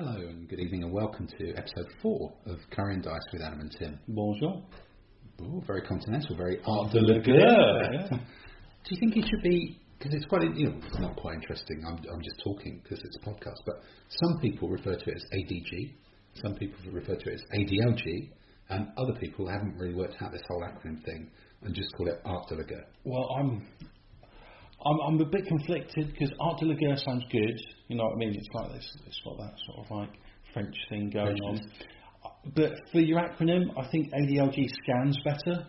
Hello and good evening and welcome to episode 4 of Curry and Dice with Adam and Tim. Bonjour. Oh, very continental, very art de la Guerre. Yeah. Do you think it should be, because it's quite, it's not quite interesting, I'm just talking because it's a podcast, but some people refer to it as ADG, some people refer to it as ADLG, and other people haven't really worked out this whole acronym thing and just call it Art de la Guerre. Well, I'm a bit conflicted because Art de la Guerre sounds good. You know what I mean? It's like this. It's got that sort of like French thing going on. But for your acronym, I think ADLG scans better.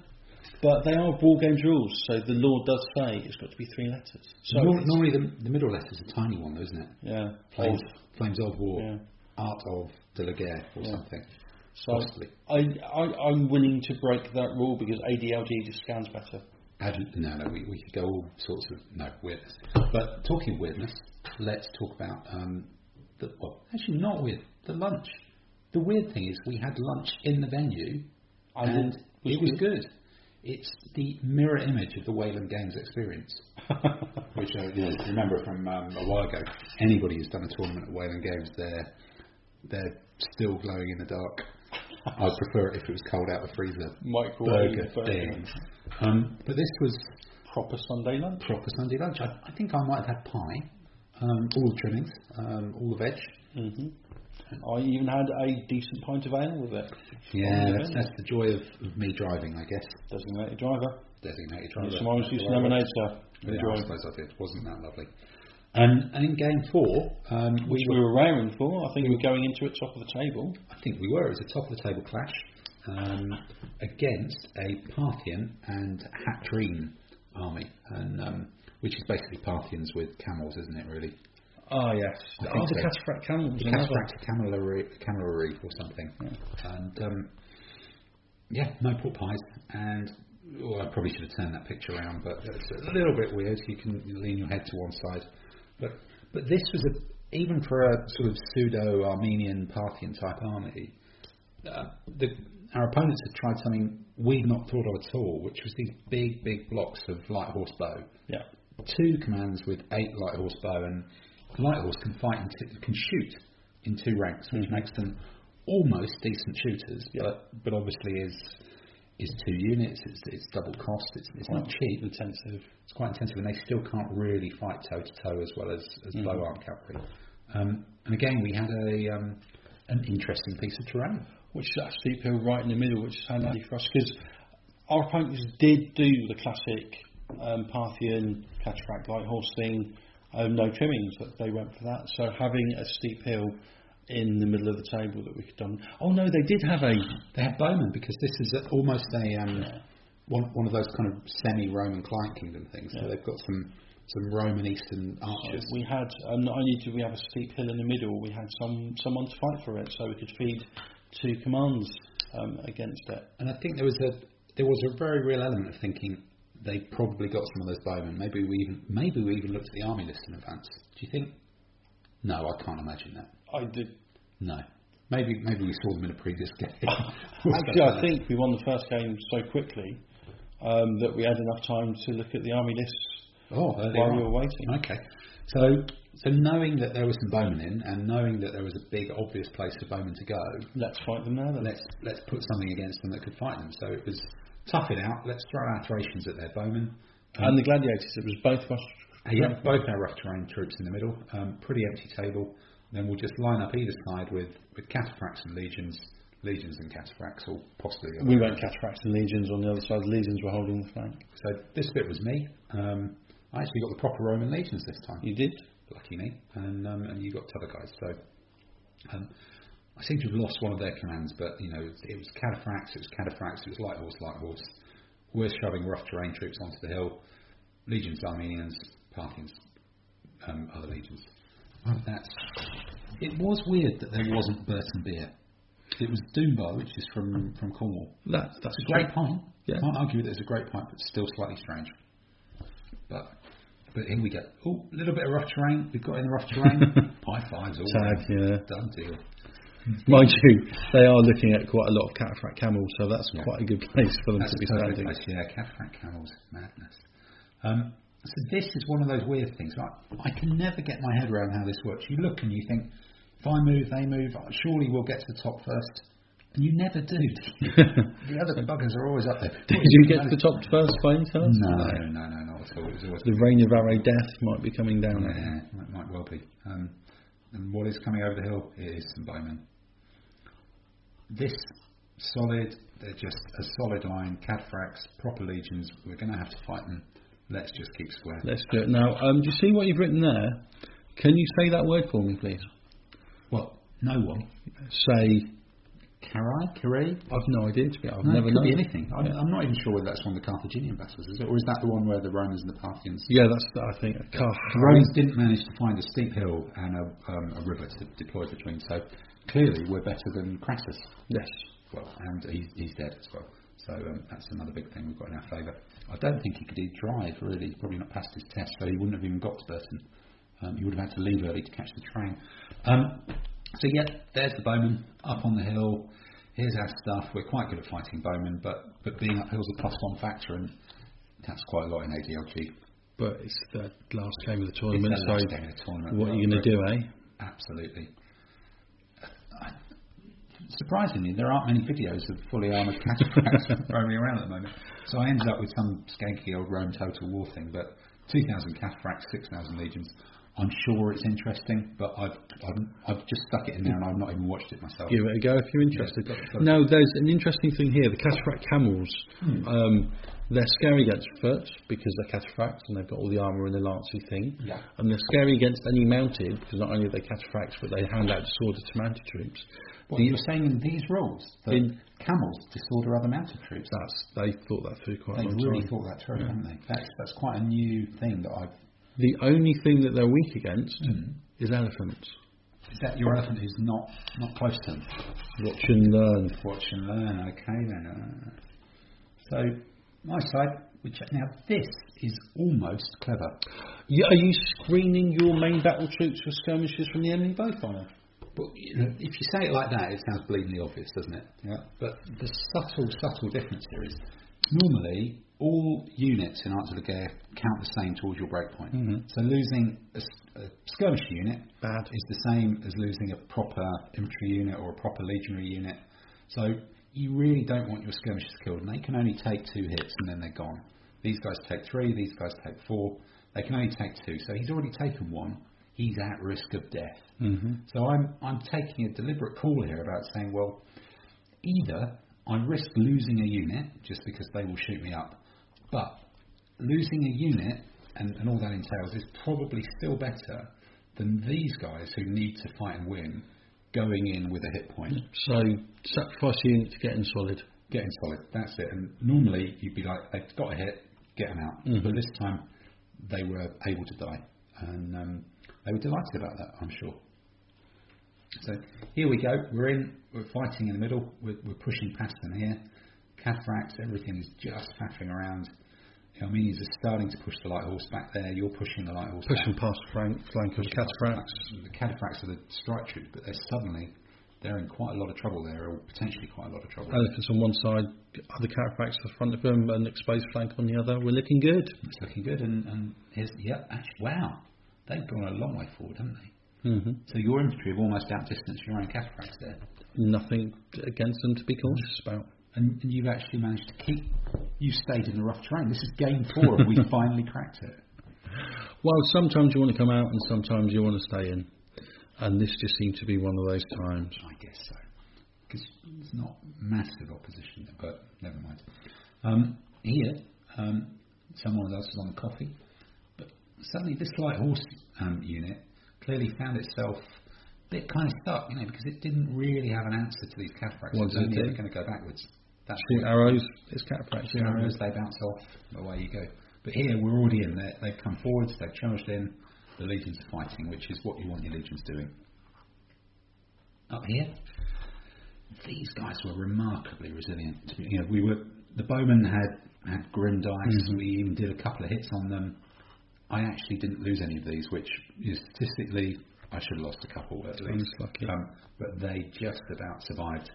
But they are ball games rules, so the law does say it's got to be 3 letters. So normally the middle letter is a tiny one, isn't it? Yeah. Flames of War, yeah. Art of de la Guerre or something. So possibly. I'm willing to break that rule because ADLG just scans better. No, we could go all sorts of weirdness. But talking weirdness, let's talk about the lunch. The weird thing is we had lunch in the venue, and it was good. It's the mirror image of the Wayland Games experience, which remember from a while ago. Anybody who's done a tournament at Wayland Games, they're still glowing in the dark. I'd prefer it if it was cold out of the freezer. Microwave burger thing. But this was proper Sunday lunch. I think I might have had pie, all the trimmings, all the veg. Mm-hmm. I even had a decent pint of ale with it. Yeah, that's the joy of me driving, I guess. Designated driver. Some orange juice and lemonade, sir. Yeah, I suppose I did. Wasn't that lovely? And in game 4, which we were raring for, I think we were going into it top of the table. I think we were. It was a top of the table clash against a Parthian and Hatrine army, and which is basically Parthians with camels, isn't it? Really. Oh yes. The Cataphracts camels. Camelry or something. Yeah. And no pork pies. And I probably should have turned that picture around, but it's a little bit weird. You can lean your head to one side. But this was even for a sort of pseudo-Armenian Parthian type army, our opponents had tried something we'd not thought of at all, which was these big blocks of light horse bow. Yeah. 2 commands with 8 light horse bow, and light horse can shoot in 2 ranks, which makes them almost decent shooters. Yeah. But obviously is 2 units. It's double cost. It's not cheap. Intensive. It's quite intensive, and they still can't really fight toe to toe as well as bow arm cavalry. And again, we had an interesting piece of terrain, which is that steep hill right in the middle, which is handy for us because our opponents did do the classic Parthian cataphract light horse thing, no trimmings. That they went for that. So having a steep hill in the middle of the table that we could done. Oh no, they did have they had bowmen, because this is almost one of those kind of semi-Roman client kingdom things. So they've got some Roman Eastern archers. We had not only did we have a steep hill in the middle, we had someone to fight for it, so we could feed 2 commands against it. And I think there was a very real element of thinking they probably got some of those bowmen. Maybe we even looked at the army list in advance. Do you think? No, I can't imagine that. I did. No. Maybe we saw them in a previous game. Actually, I think we won the first game so quickly that we had enough time to look at the army lists while we were waiting. Okay. So knowing that there was some bowmen in, and knowing that there was a big obvious place for bowmen to go, let's fight them now. Let's put something against them that could fight them. So it was tough it out. Let's throw our Thracians at their bowmen. And the gladiators. It was both of us. Both our rough terrain troops in the middle. Pretty empty table. Then we'll just line up either side with cataphracts and legions and cataphracts, or possibly. We went cataphracts and legions on the other side. The legions were holding the flank. So this bit was me. I actually got the proper Roman legions this time. You did? Lucky me. And you got t'other guys. So I seem to have lost one of their commands, but it was cataphracts, it was light horse. We're shoving rough terrain troops onto the hill. Legions, Armenians, Parthians, other legions. It was weird that there wasn't Burton beer. It was Doombar, which is from Cornwall. That's a great pint. Yeah. Can't argue that it's a great pint, but still slightly strange. But here we go. Oh, a little bit of rough terrain. We've got in the rough terrain. High fives. Tag, yeah. Done deal. Mind you, they are looking at quite a lot of cataphract camels, so that's quite a good place for them to be standing. Yeah, cataphract camels, madness. So this is one of those weird things. I can never get my head around how this works. You look and you think, if I move, they move. Surely we'll get to the top first. And you never do. The other buggers are always up there. Did you get to the top first by any chance? No, not at all. It was always the rain of arrow death might be coming down. Yeah, it might well be. And what is coming over the hill is some bowmen. This solid, they're just a solid line, cataphracts, proper legions. We're going to have to fight them. Let's just keep square. Let's do it. Now, do you see what you've written there? Can you say that word for me, please? Well, no one. Say... Kari? I've no idea. I've never known. It could be anything. I'm not even sure whether that's one of the Carthaginian battles, is it? Or is that the one where the Romans and the Parthians... Yeah, that's, I think. The Romans didn't manage to find a steep hill and a river to deploy between, so clearly we're better than Crassus. Yes. Well, and he's dead as well. So that's another big thing we've got in our favour. I don't think he could even drive, really. He's probably not passed his test, so he wouldn't have even got to Burton. He would have had to leave early to catch the train. So yeah, there's the bowmen up on the hill. Here's our stuff. We're quite good at fighting bowmen, but being uphill's a +1 factor, and that's quite a lot in ADLG. But it's the last game of the tournament, It's the last game of the tournament. What are you going to do, eh? Absolutely. Surprisingly, there aren't many videos of fully armoured cataphracts roaming around at the moment. So I ended up with some skanky old Rome Total War thing, but 2,000 cataphracts, 6,000 legions. I'm sure it's interesting, but I've just stuck it in there and I've not even watched it myself. Give it a go if you're interested. No, there's an interesting thing here. The cataphract camels, they're scary against foot because they're cataphracts and they've got all the armour and the lancey thing. Yeah. And they're scary against any mounted because not only are they cataphracts, but they hand out disorder to mounted troops. What you're saying in these rules that camels disorder other mounted troops? They thought that through quite a long time. They really thought that through, haven't they? That's quite a new thing that I've... The only thing that they're weak against is elephants. Is that your elephant who's not close to them? Watch and learn. Watch and learn, okay then. So, my side, now this is almost clever. Yeah, are you screening your main battle troops for skirmishes from the enemy bowfire? Well, if you say it like that, it sounds bleedingly obvious, doesn't it? Yeah. But the subtle difference here is normally all units in Art de la Guerre count the same towards your breakpoint. Mm-hmm. So losing a skirmish unit is the same as losing a proper infantry unit or a proper legionary unit. So you really don't want your skirmishers killed, and they can only take 2 hits and then they're gone. These guys take 3, these guys take 4. They can only take 2. So he's already taken 1. He's at risk of death. Mm-hmm. So I'm taking a deliberate call here about saying, well, either I risk losing a unit just because they will shoot me up, but losing a unit and all that entails is probably still better than these guys who need to fight and win going in with a hit point. So sacrifice a unit to get in solid. Get in solid, that's it. And normally you'd be like, they've got a hit, get them out. Mm-hmm. But this time they were able to die. And they were delighted about that, I'm sure. So here we go. We're fighting in the middle. We're pushing past them here. Cataphracts, everything is just faffing around. The Armenians are starting to push the light horse back there. You're pushing the light horse pushing back. Past the flank of the cataphracts. The cataphracts are the strike troops, but they're in quite a lot of trouble there, or potentially quite a lot of trouble. Elephants on one side, other cataphracts at the front of them, and exposed flank on the other. We're looking good. It's looking good, and here's actually, wow, they've gone a long way forward, haven't they? Mm-hmm. So your infantry have almost outdistanced your own cataphracts there. Nothing against them to be cautious about. And you've actually managed to you stayed in the rough terrain. This is game 4 and we finally cracked it. Well, sometimes you want to come out and sometimes you want to stay in. And this just seemed to be one of those times. I guess so. Because it's not massive opposition, but never mind. Here, someone else is on the coffee. But suddenly this light horse unit clearly found itself a bit kind of stuck, because it didn't really have an answer to these cataphracts. It was only ever going to go backwards. Shoot arrows, it's cataphracts. Shoot arrows, they bounce off, away you go. But here, we're already in. They've come forwards, they've charged in, the legions are fighting, which is what you want your legions doing. Up here, these guys were remarkably resilient. The bowmen had grim dice, mm-hmm. We even did a couple of hits on them. I actually didn't lose any of these, which is statistically, I should have lost a couple at least. Lucky. But they just about survived.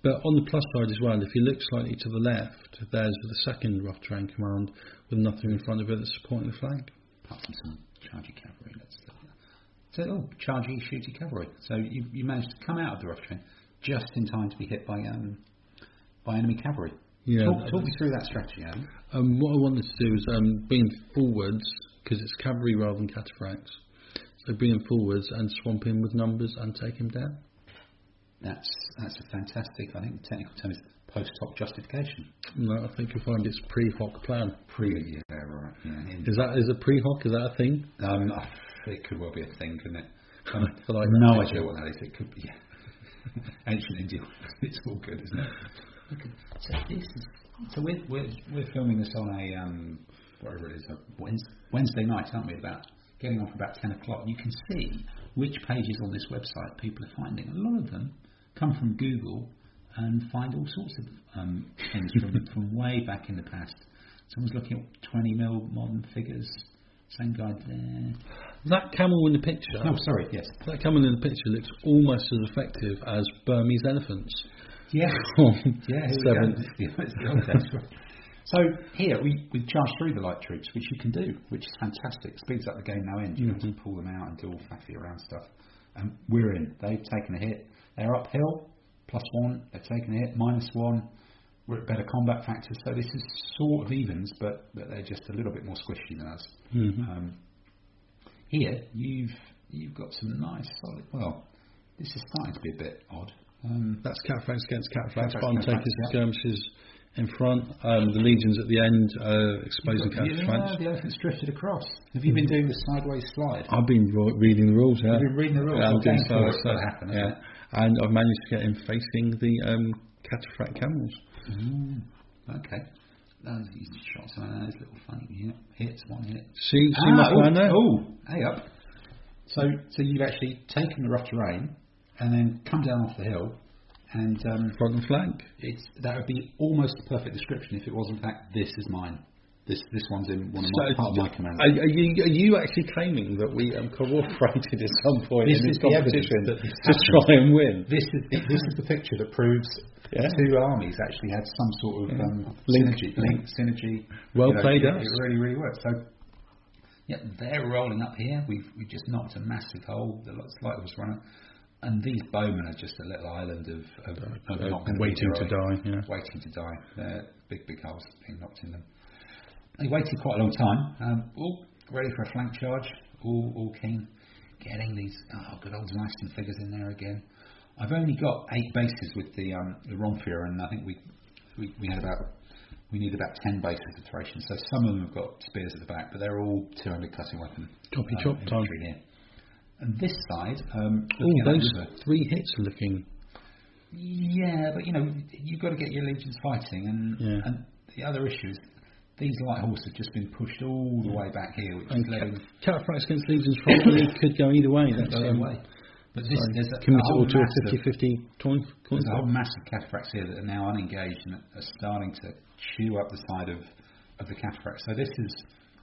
But on the plus side as well, if you look slightly to the left, there's the second rough terrain command with nothing in front of it that's supporting the flank. Apart from some charging cavalry. So, chargey, shooty cavalry. So you managed to come out of the rough terrain just in time to be hit by enemy cavalry. Yeah. Talk me through that strategy, Adam. What I wanted to do is bring forwards, because it's cavalry rather than cataphracts. So bring him forwards and swamp him with numbers and take him down. That's a fantastic, I think the technical term is post-hoc justification. No, I think you'll find it's pre-hoc plan. Right. Yeah. Is a pre-hoc, is that a thing? It could well be a thing, couldn't it? I like no idea what that is. It could be ancient India. It's all good, isn't it? So we're filming this on a whatever it is, a Wednesday night, aren't we? About getting on for about 10 o'clock. You can see which pages on this website people are finding. A lot of them come from Google and find all sorts of things from way back in the past. Someone's looking at 20mm modern figures. Same guy there. That camel in the picture. Oh, sorry. Yes. That camel in the picture looks almost as effective as Burmese elephants. Yeah. Yeah. So here we charge through the light troops, which you can do, which is fantastic. Speeds up the game no end. You don't have to pull them out and do all faffy around stuff. We're in. They've taken a hit. They're uphill. +1. They've taken a hit. -1. We're at better combat factors. So this is sort of evens, but they're just a little bit more squishy than us. Mm-hmm. Here you've got some nice solid. Well, this is starting to be a bit odd. That's cataphracts against cataphracts. Bomb takers and skirmishes in front. The legions at the end exposing cataphracts. The elephant's drifted across. Have you been doing the sideways slide? I've been reading the rules. Yeah. You've been reading the rules. I'm doing happen. Yeah. And I've managed to get him facing the cataphract camels. Okay. These shots are those little funny hits. One hit. See my plan there? Oh, hey up. So you've actually taken the rough terrain and then come down off the hill and front and flank. That would be almost the perfect description if it was in fact this is mine. This one's in one of my part of my command. Are you actually claiming that we cooperated at some point in this competition to try and win? This is the picture that proves the two armies actually had some sort of synergy. Well played, It really, really worked. So they're rolling up here. We've just knocked a massive hole. The light was running. And these bowmen are just a little island of not waiting to die. Yeah. Waiting to die. They're big holes being knocked in them. They waited quite a long time. All ready for a flank charge. All keen. Getting these good old Leicester figures in there again. I've only got 8 bases with the Romfear, and I think we need about 10 bases of Thracian. So some of them have got spears at the back, but they're all 200 cutting weapon. Copy chop time here. And this side, those 3 hits are looking. Yeah, but you've got to get your legions fighting, and the other issue is these light horses have just been pushed all the way back here, which is letting cataphracts against legions probably could go either way. That's the way. But there's a 50-50 coin. There's a whole mass of cataphracts here that are now unengaged and are starting to chew up the side of the cataphracts. So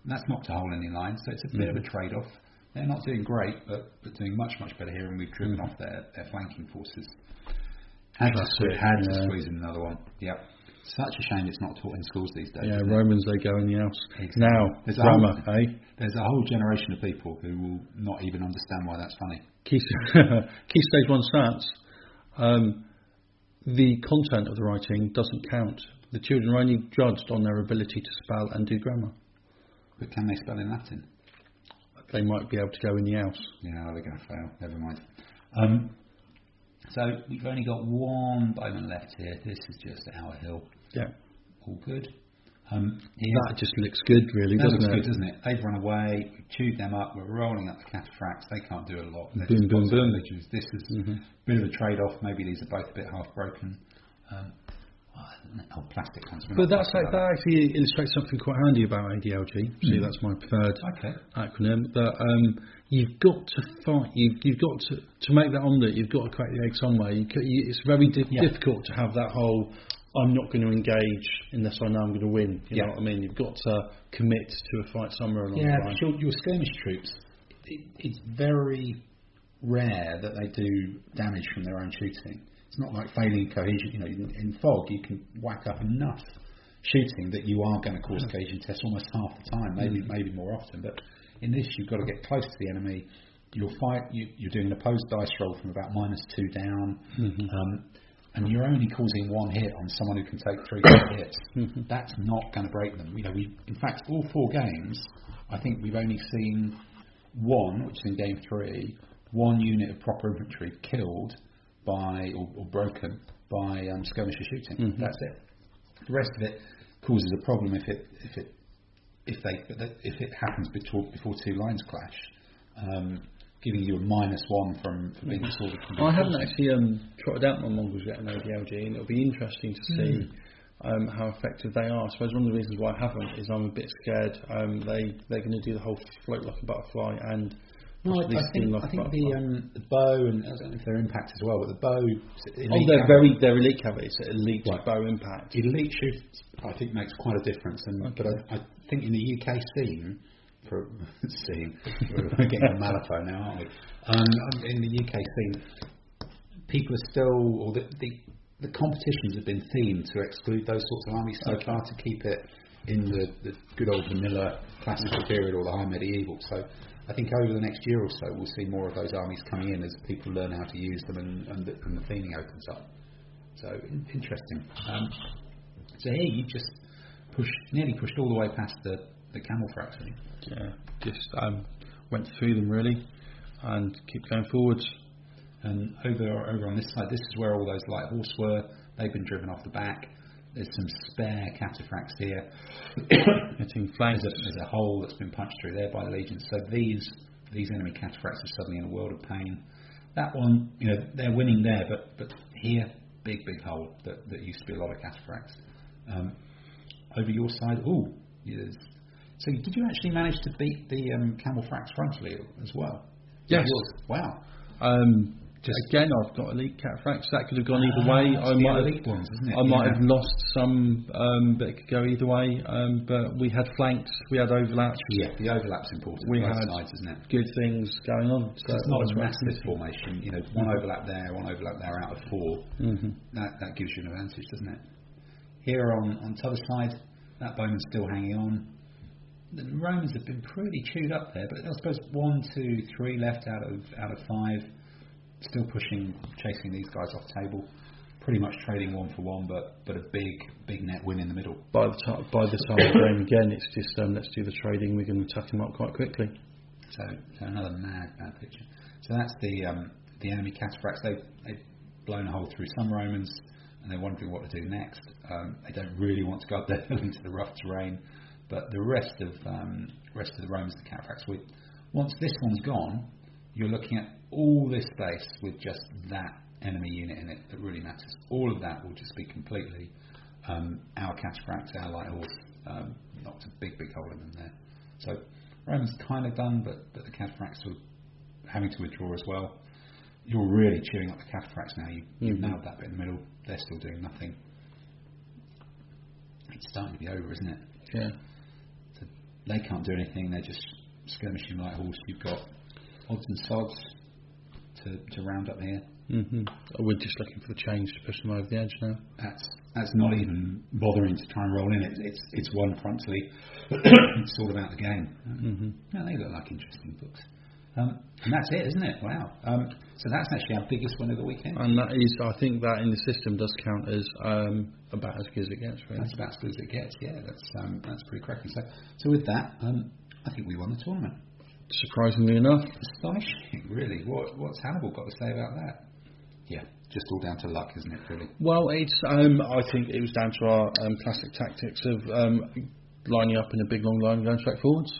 that's knocked a hole in the line. So it's a bit of a trade-off. They're not doing great, but doing much better here, and we've driven off their flanking forces. Had to squeeze in another one. Yep. Such a shame it's not taught in schools these days. Yeah, Romans, they go in the Alps. Exactly. Now, grammar, There's a whole generation of people who will not even understand why that's funny. Key Stage 1 stats, the content of the writing doesn't count. The children are only judged on their ability to spell and do grammar. But can they spell in Latin? They might be able to go in the Alps. Yeah, they're going to fail. Never mind. So we've only got 1 bowman left here. This is just our hill. Yeah. All good. That just looks good, really, doesn't it? Good, doesn't it? They've run away. We've chewed them up. We're rolling up the cataphracts. They can't do a lot. Boom. This is a bit of a trade-off. Maybe these are both a bit half broken. Plastic ones. But that actually illustrates something quite handy about ADLG. See, that's my preferred acronym. That you've got to fight. You've got to make that omelette. You've got to crack the egg somewhere. It's very difficult to have that whole. I'm not going to engage unless I know I'm going to win. You know what I mean? You've got to commit to a fight somewhere along the line. Yeah, your skirmish troops. It's very rare that they do damage from their own shooting. It's not like failing cohesion. In fog, you can whack up enough shooting that you are going to cause cohesion tests almost half the time, maybe more often. But in this, you've got to get close to the enemy, you're doing an opposed dice roll from about -2 down, and you're only causing 1 hit on someone who can take 3 hits. That's not going to break them. In fact, all 4 games, I think we've only seen one, which is in game 3, 1 unit of proper infantry killed by or broken by skirmisher shooting. That's it. The rest of it causes a problem if it happens before 2 lines clash, giving you a -1 for being disordered. I haven't actually trotted out my Mongols yet in ODLG, and it'll be interesting to see how effective they are. I suppose one of the reasons why I haven't is I'm a bit scared they're going to do the whole float like a butterfly and I think the bow, and I don't know if they're impact as well, but the bow. They're elite cavalry, so elite bow impact. Elite shoots, I think, makes quite a difference. But I think in the UK scene, we're getting a Malifaux now, aren't we? In the UK scene, people are still, or the competitions have been themed to exclude those sorts of armies so far, to keep it in the good old vanilla classical period or the high medieval. So I think over the next year or so we'll see more of those armies coming in as people learn how to use them and the theming opens up. So interesting. So here you just nearly pushed all the way past the camel fraction. Yeah, just went through them really and keep going forwards. And over on this side, this is where all those light horse were. They've been driven off the back. There's some spare cataphracts here. Hitting flanks. There's a hole that's been punched through there by the legions. So these enemy cataphracts are suddenly in a world of pain. That one, they're winning there, but here, big hole that used to be a lot of cataphracts. Over your side, yes. So did you actually manage to beat the camel fracs frontally as well? Yes. Wow. Again, I've got elite cataphracts. That could have gone either way. I might have lost some, but it could go either way. But we had flanks, we had overlaps. Yeah, the overlap's important. We both had sides, isn't it? Good things going on. So it's not a massive formation. One overlap there, one overlap there out of 4. That gives you an advantage, doesn't it? Here on the other side, that bowman's still hanging on. The Romans have been pretty chewed up there, but I suppose 1, 2, 3 left out of 5. Still chasing these guys off table. Pretty much trading 1 for 1, but a big net win in the middle. By the time we're going again, it's just let's do the trading. We're going to tuck them up quite quickly. So another mad picture. So that's the enemy cataphracts. They've blown a hole through some Romans, and they're wondering what to do next. They don't really want to go up there into the rough terrain. But the rest of the Romans, the cataphracts, once this one's gone, you're looking at all this space with just that enemy unit in it that really matters. All of that will just be completely our cataphracts, our light horse, knocked a big hole in them there. So Romans kind of done, but the cataphracts are having to withdraw as well. You're really chewing up the cataphracts now. You've nailed that bit in the middle. They're still doing nothing. It's starting to be over, isn't it? Yeah. So they can't do anything. They're just skirmishing light horse. You've got odds and sods to round up here. We're just looking for the change to push them over the edge now. That's not even bothering to try and roll in. It's one frontally. It's all about the game. Yeah, they look like interesting books. And that's it, isn't it? Wow. So that's actually our biggest win of the weekend. And that is, I think that in the system does count as about as good as it gets. Really. That's about as good as it gets. Yeah, that's pretty cracking. So with that, I think we won the tournament. Surprisingly enough. Astonishing, really. What's Hannibal got to say about that? Yeah, just all down to luck, isn't it, really? Well, it's. I think it was down to our classic tactics of lining up in a big long line and going straight forwards.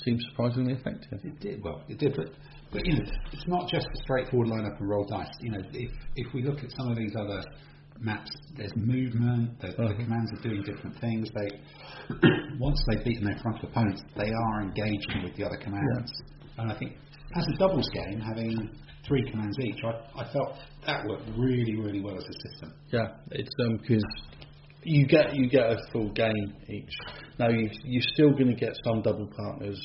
Seems surprisingly effective. It did, but it's not just a straightforward line up and roll dice. If we look at some of these other maps, there's movement. The commands are doing different things. Once they've beaten their frontal opponents, they are engaging with the other commands. Yeah. And I think as a doubles game, having 3 commands each, I felt that worked really, really well as a system. Yeah, it's because you get a full game each. Now you're still going to get some double partners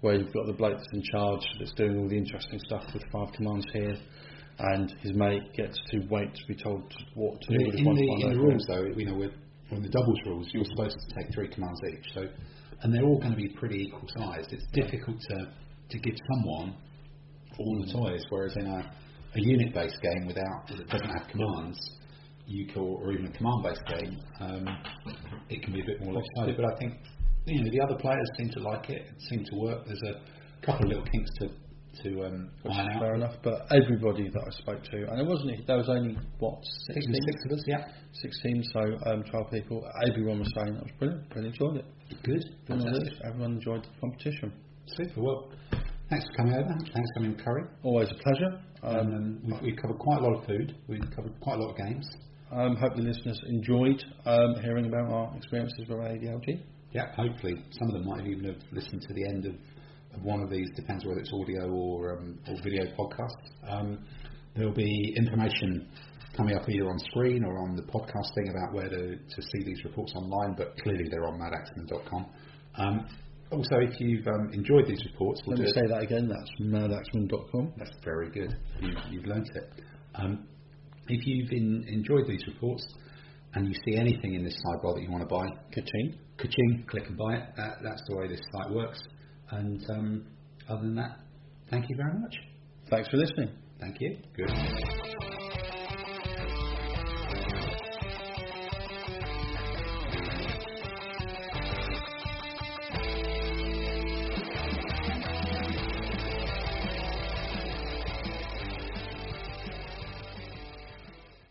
where you've got the bloke that's in charge that's doing all the interesting stuff with 5 commands here, and his mate gets to wait to be told what to do. In the rules, though, in the doubles rules, you're supposed to take 3 commands each. So, and they're all going to be pretty equal sized. It's difficult to give someone all the toys. Whereas in a unit-based game that doesn't have commands, or even a command-based game, it can be a bit more lopsided. But I think the other players seem to like it. It seemed to work. There's a couple of little kinks to iron out. Fair enough. But everybody that I spoke to, and there was only 16? 6 of us, yeah. 16, so 12 people. Everyone was saying that was brilliant. Really enjoyed it. Good. Everyone enjoyed the competition. Super. Well, thanks for coming over. Thanks for coming, Curry. Always a pleasure. We've covered quite a lot of food. We've covered quite a lot of games. Hope the listeners enjoyed hearing about our experiences with ADLG. Yeah, hopefully. Some of them might even have listened to the end of one of these, depends whether it's audio or video podcast. There'll be information coming up either on screen or on the podcast thing about where to see these reports online, but clearly they're on Madaxeman.com. Also, if you've enjoyed these reports... Let me say that again, that's Madaxeman.com. That's very good. You've learnt it. If you've enjoyed these reports and you see anything in this sidebar that you want to buy, ka-ching, click and buy it. That's the way this site works. And other than that, thank you very much. Thanks for listening. Thank you. Good.